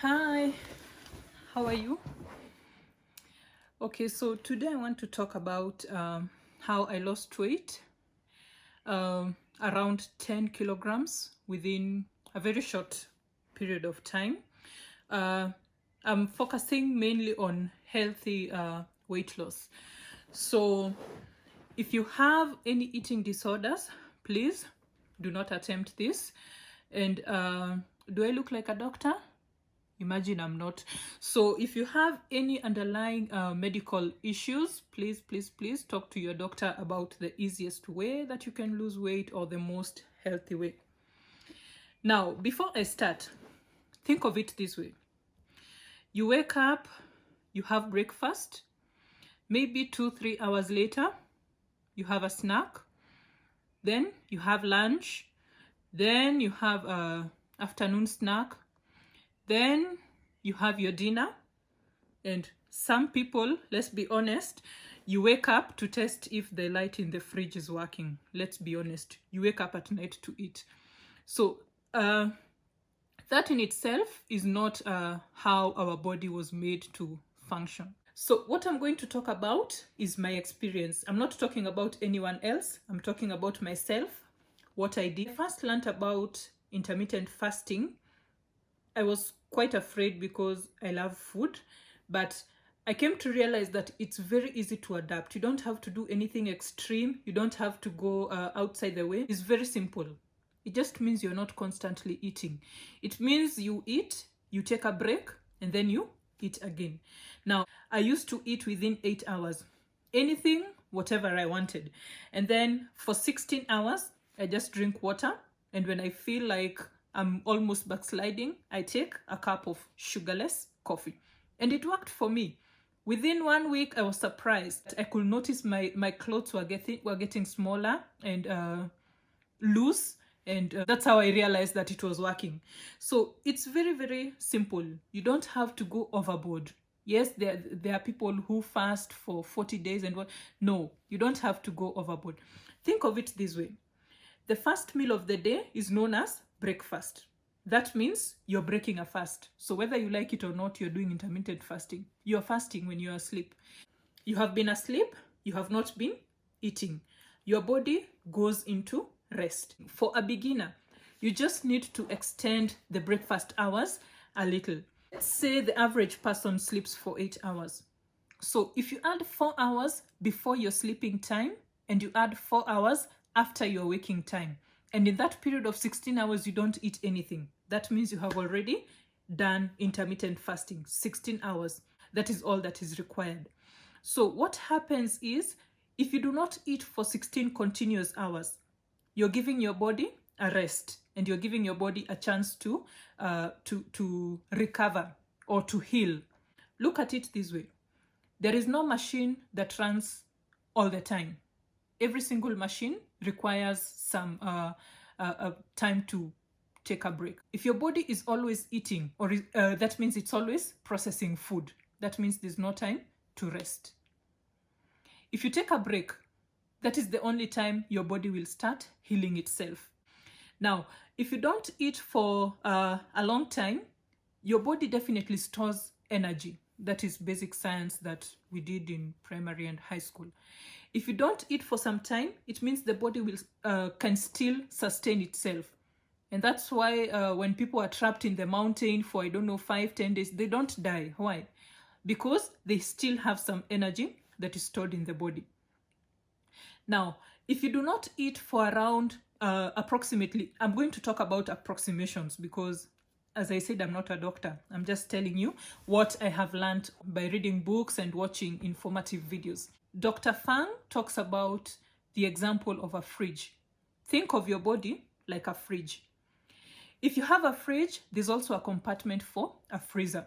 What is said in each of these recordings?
Hi, how are you? Okay, so today I want to talk about how I lost weight, around 10 kilograms within a very short period of time. I'm focusing mainly on healthy weight loss. So if you have any eating disorders, please do not attempt this. And do I look like a doctor? Imagine I'm not. So if you have any underlying medical issues, please talk to your doctor about the easiest way that you can lose weight or the most healthy way. Now, before I start, think of it this way. You wake up, you have breakfast, maybe 2-3 hours later, you have a snack, then you have lunch, then you have a afternoon snack, then you have your dinner. And some people, let's be honest, you wake up to test if the light in the fridge is working. Let's be honest, you wake up at night to eat. So that in itself is not how our body was made to function. So what I'm going to talk about is my experience. I'm not talking about anyone else. I'm talking about myself, what I did. I first learned about intermittent fasting. I was quite afraid because I love food, but I came to realize that it's very easy to adapt. You don't have to do anything extreme. You don't have to go outside the way. It's very simple. It just means you're not constantly eating. It means you eat, you take a break, and then you eat again. Now, I used to eat within 8 hours. Anything, whatever I wanted. And then for 16 hours, I just drink water. And when I feel like I'm almost backsliding, I take a cup of sugarless coffee. And it worked for me. Within 1 week, I was surprised. I could notice my clothes were getting smaller and loose. And that's how I realized that it was working. So it's very, very simple. You don't have to go overboard. Yes, there are people who fast for 40 days and what. No, you don't have to go overboard. Think of it this way. The first meal of the day is known as breakfast. That means you're breaking a fast. So whether you like it or not, you're doing intermittent fasting. You're fasting when you're asleep. You have been asleep, you have not been eating. Your body goes into rest. For a beginner, you just need to extend the breakfast hours a little. Let's say the average person sleeps for 8 hours. So if you add 4 hours before your sleeping time and you add 4 hours after your waking time, and in that period of 16 hours, you don't eat anything, that means you have already done intermittent fasting, 16 hours. That is all that is required. So what happens is, if you do not eat for 16 continuous hours, you're giving your body a rest and you're giving your body a chance to recover or to heal. Look at it this way. There is no machine that runs all the time. Every single machine requires some time to take a break. If your body is always eating, or that means it's always processing food. That means there's no time to rest. If you take a break, that is the only time your body will start healing itself. Now, if you don't eat for a long time, your body definitely stores energy. That is basic science that we did in primary and high school. If you don't eat for some time, it means the body will can still sustain itself. And that's why when people are trapped in the mountain for, 5-10 days, they don't die. Why? Because they still have some energy that is stored in the body. Now, if you do not eat for around approximately, I'm going to talk about approximations because, as I said, I'm not a doctor. I'm just telling you what I have learned by reading books and watching informative videos. Dr. Fang talks about the example of a fridge. Think of your body like a fridge. If you have a fridge, there's also a compartment for a freezer.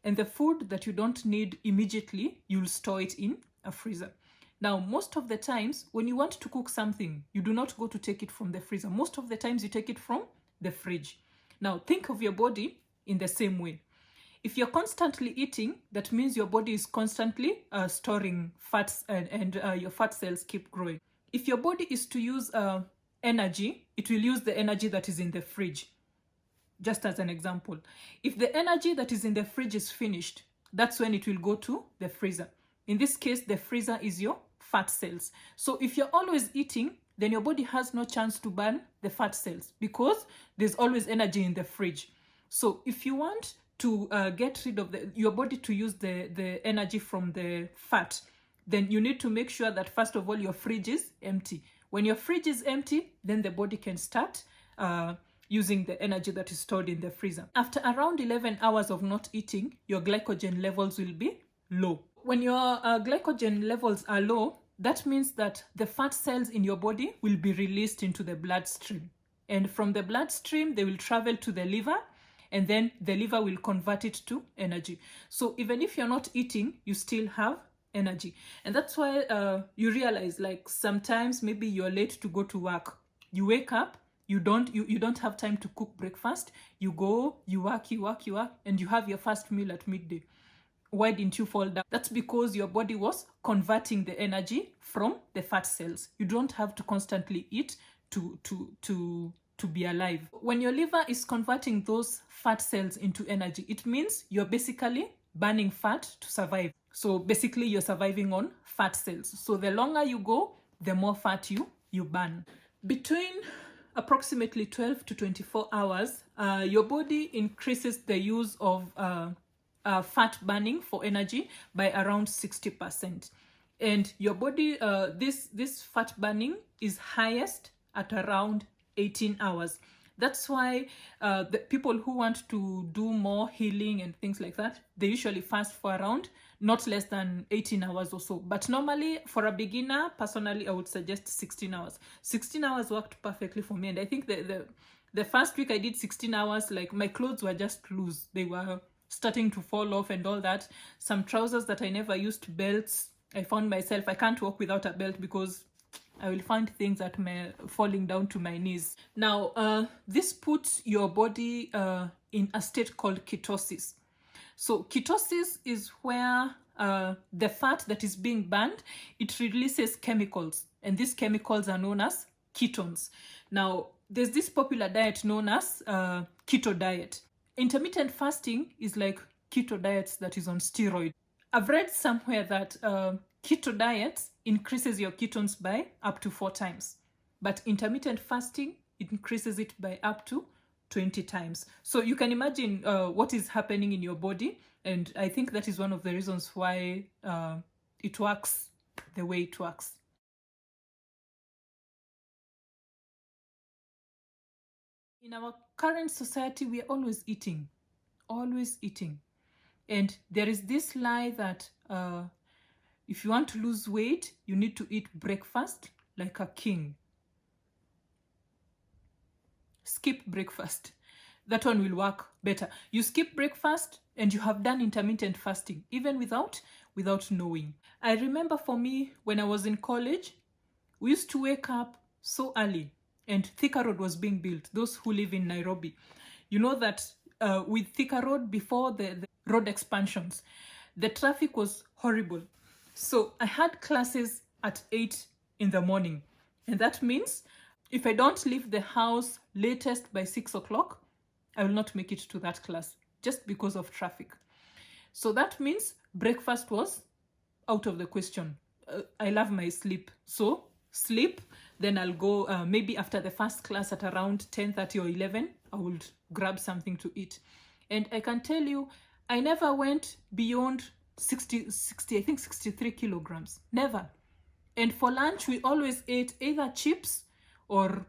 And the food that you don't need immediately, you'll store it in a freezer. Now, most of the times, when you want to cook something, you do not go to take it from the freezer. Most of the times, you take it from the fridge. Now, think of your body in the same way. If you're constantly eating, that means your body is constantly storing fats and your fat cells keep growing. If your body is to use energy, it will use the energy that is in the fridge. just as an example. If the energy that is in the fridge is finished, that's when it will go to the freezer. In this case, the freezer is your fat cells. So if you're always eating, then your body has no chance to burn the fat cells because there's always energy in the fridge. So if you want to get rid of your body to use the energy from the fat, then you need to make sure that first of all your fridge is empty. When your fridge is empty, then the body can start using the energy that is stored in the freezer. After around 11 hours of not eating, your glycogen levels will be low. When your glycogen levels are low, that means that the fat cells in your body will be released into the bloodstream. And from the bloodstream, they will travel to the liver, and then the liver will convert it to energy. So even if you're not eating, you still have energy. And that's why you realize, like, sometimes maybe you're late to go to work. You wake up, you don't have time to cook breakfast. You go, you work, and you have your first meal at midday. Why didn't you fall down? That's because your body was converting the energy from the fat cells. You don't have to constantly eat to be alive. When your liver is converting those fat cells into energy, it means you're basically burning fat to survive. So basically you're surviving on fat cells. So the longer you go, the more fat you burn. Between approximately 12 to 24 hours, your body increases the use of fat burning for energy by around 60%. And your body, this fat burning is highest at around 18 hours. That's why the people who want to do more healing and things like that, they usually fast for around not less than 18 hours or so. But normally for a beginner, personally, I would suggest 16 hours. 16 hours worked perfectly for me. And I think the first week I did 16 hours, like my clothes were just loose. They were starting to fall off and all that. Some trousers that I never used belts. I found myself, I can't walk without a belt because I will find things that may falling down to my knees. Now, this puts your body in a state called ketosis. So ketosis is where the fat that is being burned, it releases chemicals, and these chemicals are known as ketones. Now, there's this popular diet known as keto diet. Intermittent fasting is like keto diets that is on steroids. I've read somewhere that keto diets increases your ketones by up to 4 times, but intermittent fasting increases it by up to 20 times. So you can imagine what is happening in your body, and I think that is one of the reasons why it works the way it works. In our current society, we are always eating. And there is this lie that if you want to lose weight, you need to eat breakfast like a king. Skip breakfast. That one will work better. You skip breakfast and you have done intermittent fasting, even without knowing. I remember for me, when I was in college, we used to wake up so early, and Thika Road was being built. Those who live in Nairobi, you know that with Thika Road, before the road expansions, the traffic was horrible. So I had classes at 8 in the morning. And that means if I don't leave the house latest by 6 o'clock, I will not make it to that class just because of traffic. So that means breakfast was out of the question. I love my sleep. So sleep, then I'll go maybe after the first class at around 10:30 or 11, I will grab something to eat. And I can tell you, I never went beyond 60, I think 63 kilograms. Never. And for lunch, we always ate either chips or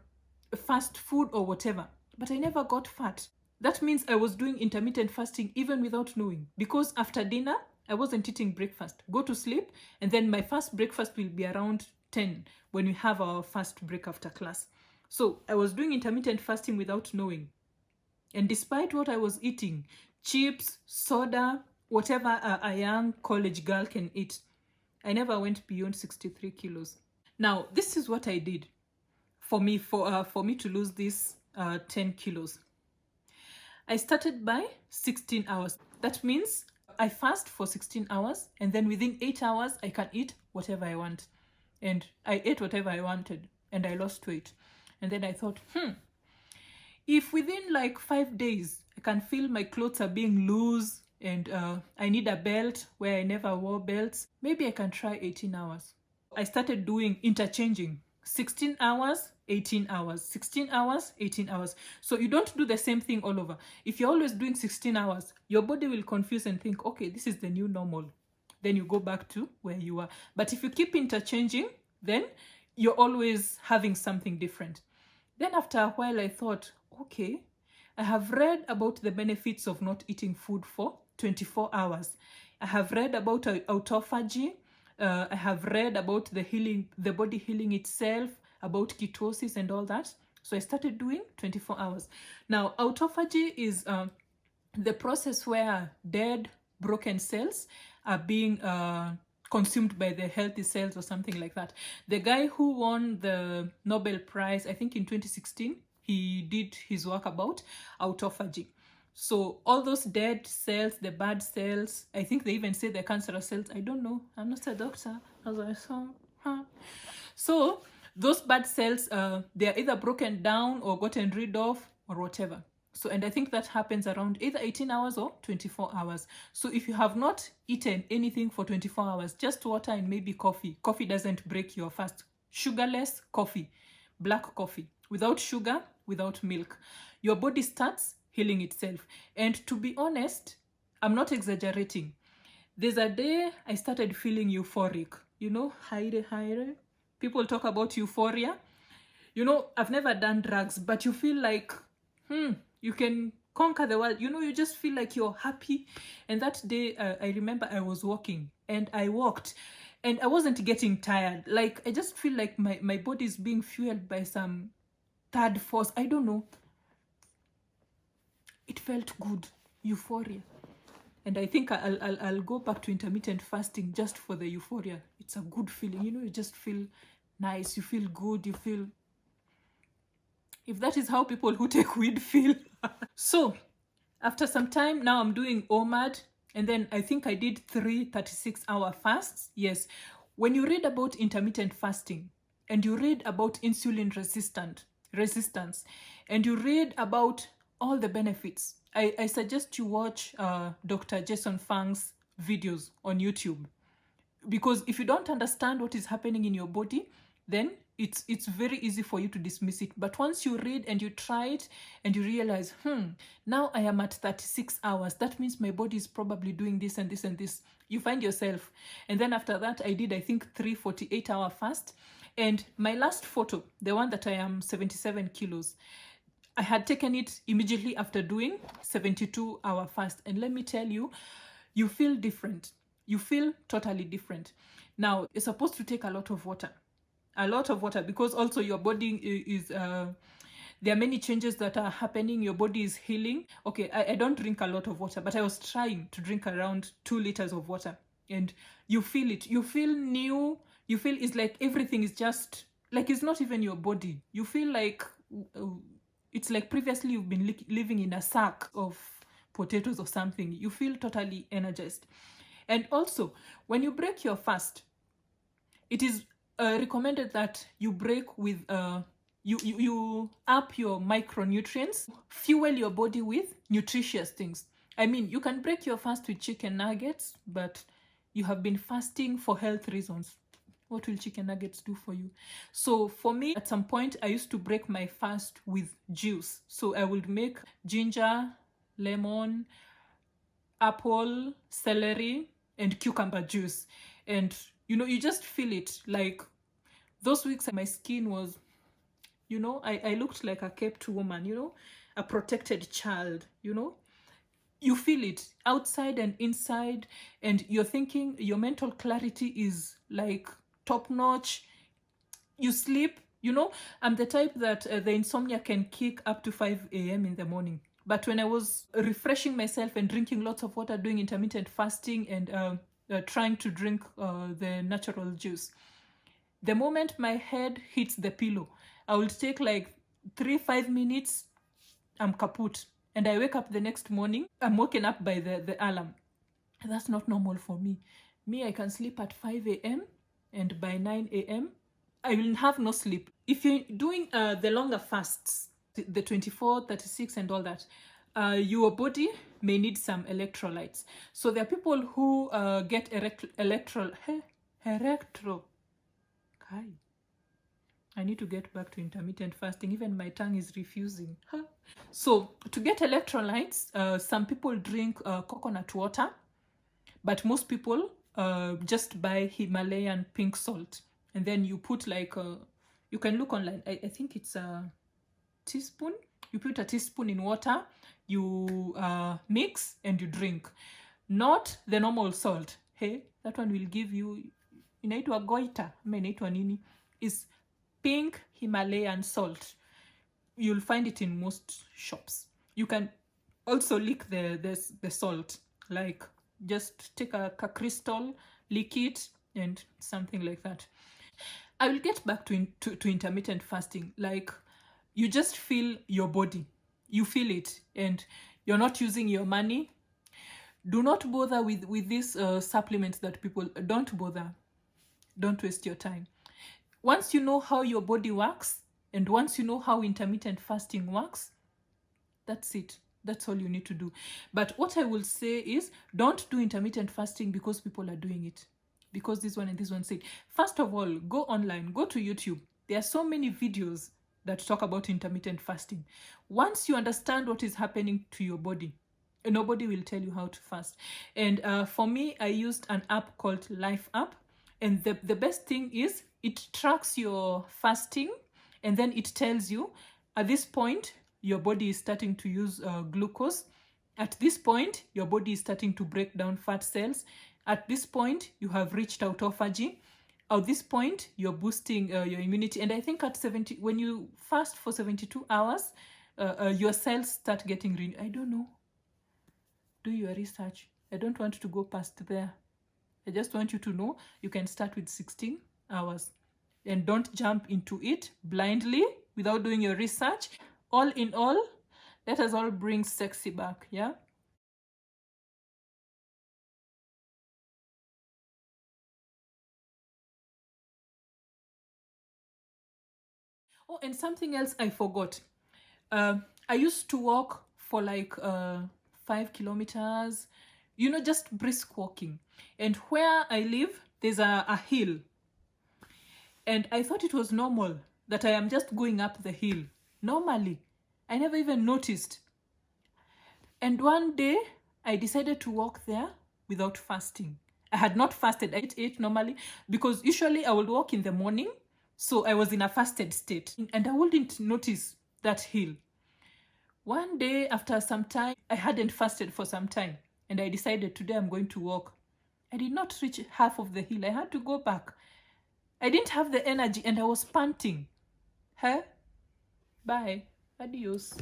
fast food or whatever. But I never got fat. That means I was doing intermittent fasting even without knowing. Because after dinner, I wasn't eating breakfast. Go to sleep, and then my first breakfast will be around 10 when we have our first break after class. So I was doing intermittent fasting without knowing. And despite what I was eating, chips, soda, whatever a young college girl can eat, I never went beyond 63 kilos. Now, this is what I did for me to lose this 10 kilos. I started by 16 hours. That means I fast for 16 hours, and then within 8 hours, I can eat whatever I want. And I ate whatever I wanted, and I lost weight. And then I thought, If within like 5 days I can feel my clothes are being loose and I need a belt where I never wore belts, maybe I can try 18 hours. I started doing interchanging 16 hours, 18 hours, 16 hours, 18 hours. So you don't do the same thing all over. If you're always doing 16 hours, your body will confuse and think, okay, this is the new normal. Then you go back to where you are. But if you keep interchanging, then you're always having something different. Then after a while, I thought, okay, I have read about the benefits of not eating food for 24 hours. I have read about autophagy. I have read about the body healing itself, about ketosis and all that. So I started doing 24 hours. Now, autophagy is the process where dead, broken cells are being consumed by the healthy cells or something like that. The guy who won the Nobel Prize, I think in 2016, he did his work about autophagy. So all those dead cells, the bad cells, I think they even say the cancerous cells. I don't know. I'm not a doctor. As I saw. So those bad cells, they are either broken down or gotten rid of or whatever. So, and I think that happens around either 18 hours or 24 hours. So if you have not eaten anything for 24 hours, just water and maybe coffee. Coffee doesn't break your fast. Sugarless coffee, black coffee, without sugar, without milk. Your body starts healing itself. And to be honest, I'm not exaggerating. There's a day I started feeling euphoric. You know, high. People talk about euphoria. You know, I've never done drugs, but you feel like, you can conquer the world. You know, you just feel like you're happy. And that day, I remember I was walking and I walked and I wasn't getting tired. Like, I just feel like my body is being fueled by some third force. I don't know. It felt good. Euphoria. And I think I'll go back to intermittent fasting just for the euphoria. It's a good feeling. You know, you just feel nice. You feel good. You feel... If that is how people who take weed feel. So, after some time, now I'm doing OMAD. And then I think I did 3 36-hour fasts. Yes. When you read about intermittent fasting, and you read about insulin resistance, and you read about all the benefits, I suggest you watch Dr. Jason Fang's videos on YouTube. Because if you don't understand what is happening in your body, then it's very easy for you to dismiss it. But once you read and you try it and you realize, now I am at 36 hours. That means my body is probably doing this and this and this. You find yourself. And then after that, I did, I think, 3 48-hour fast. And my last photo, the one that I am 77 kilos, I had taken it immediately after doing 72-hour fast. And let me tell you, you feel different. You feel totally different. Now, you're supposed to take a lot of water. A lot of water, because also your body is there are many changes that are happening. Your body is healing. Okay, I don't drink a lot of water, but I was trying to drink around 2 liters of water, and you feel it. You feel new. You feel it's like everything is just like, it's not even your body. You feel like it's like previously you've been living in a sack of potatoes or something. You feel totally energized. And also, when you break your fast, it is recommended that you break with you up your micronutrients, fuel your body with nutritious things. I mean, you can break your fast with chicken nuggets, but you have been fasting for health reasons. What will chicken nuggets do for you? So for me, at some point, I used to break my fast with juice. So I would make ginger, lemon, apple, celery, and cucumber juice. And you know, you just feel it. Like, those weeks my skin was, you know, I looked like a kept woman, you know, a protected child, you know. You feel it outside and inside, and you're thinking, your mental clarity is like top notch. You sleep, you know. I'm the type that the insomnia can kick up to 5 a.m. in the morning. But when I was refreshing myself and drinking lots of water, doing intermittent fasting, and trying to drink the natural juice, the moment my head hits the pillow, I will take like 3-5 minutes, I'm kaput. And I wake up the next morning, I'm woken up by the alarm. And that's not normal for me. Me, I can sleep at 5 a.m. and by 9 a.m., I will have no sleep. If you're doing the longer fasts, the 24, 36 and all that, your body may need some electrolytes. So there are people who get I need to get back to intermittent fasting. Even my tongue is refusing. So to get electrolytes, some people drink coconut water, but most people just buy Himalayan pink salt, and then you put like you can look online. I think it's a teaspoon. You put a teaspoon in water, you mix and you drink. Not the normal salt. Hey, that one will give you, inaitwa goita, inaitwa nini, is pink Himalayan salt. You'll find it in most shops. You can also lick the salt, like just take a crystal, lick it, and something like that. I will get back to intermittent fasting. Like, you just feel your body, you feel it, and you're not using your money. Do not bother with these supplements that people, don't bother. Don't waste your time. Once you know how your body works, and once you know how intermittent fasting works, that's it. That's all you need to do. But what I will say is, don't do intermittent fasting because people are doing it. Because this one and this one said. First of all, go online, go to YouTube. There are so many videos that talk about intermittent fasting. Once you understand what is happening to your body, nobody will tell you how to fast. And for me, I used an app called Life App. And the best thing is, it tracks your fasting, and then it tells you, at this point, your body is starting to use glucose. At this point, your body is starting to break down fat cells. At this point, you have reached autophagy. At this point, you're boosting your immunity. And I think at 70, when you fast for 72 hours, your cells start getting I don't know. Do your research. I don't want to go past there. I just want you to know you can start with 16 hours. And don't jump into it blindly without doing your research. All in all, let us all bring sexy back, yeah? Oh, and something else I forgot. I used to walk for like 5 kilometers, you know, just brisk walking. And where I live, there's a hill. And I thought it was normal that I am just going up the hill. Normally. I never even noticed. And one day, I decided to walk there without fasting. I had not fasted. I ate normally because usually I would walk in the morning. So I was in a fasted state. And I wouldn't notice that hill. One day, after some time, I hadn't fasted for some time. And I decided today I'm going to walk. I did not reach half of the hill. I had to go back. I didn't have the energy and I was panting. Huh? Bye. Adios.